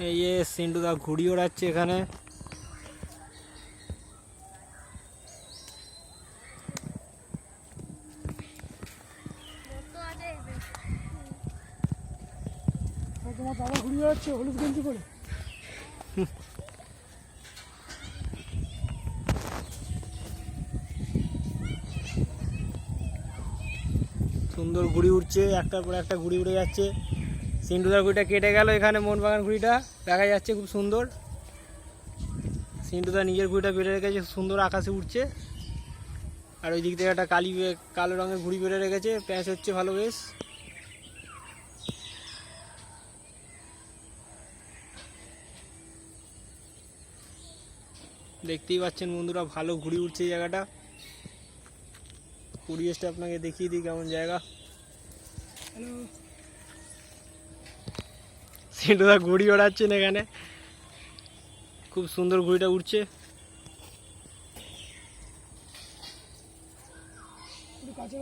এই যে সিন্টুদা ঘুড়ি ওড়াচ্ছে এখানে। তোমার দাদা ঘুড়ি ওড়াচ্ছে হলুদ গেঞ্জি করে। সুন্দর ঘুড়ি উঠছে, একটার পর একটা ঘুড়ি উড়ে যাচ্ছে। সিন্টুদার ঘুড়িটা কেটে গেল, এখানে মোহনবাগান ঘুড়িটা দেখা যাচ্ছে খুব সুন্দর। সিন্টুদা নিজের ঘুড়িটা বেড়ে রেখেছে, সুন্দর আকাশে উঠছে। আর ওই দিক থেকে একটা কালো রঙের ঘুড়ি বেড়ে রেখেছে, প্যাঁচ হচ্ছে ভালো বেশ। দেখতেই পাচ্ছেন বন্ধুরা, ভালো ঘুড়ি উঠছে এই জায়গাটা। পরিবেশটা আপনাকে দেখিয়ে দিই কেমন জায়গা। সিন্টুদা ঘুড়ি ওড়াচ্ছেন এখানে, খুব সুন্দর ঘুড়িটা উঠছে। কাছে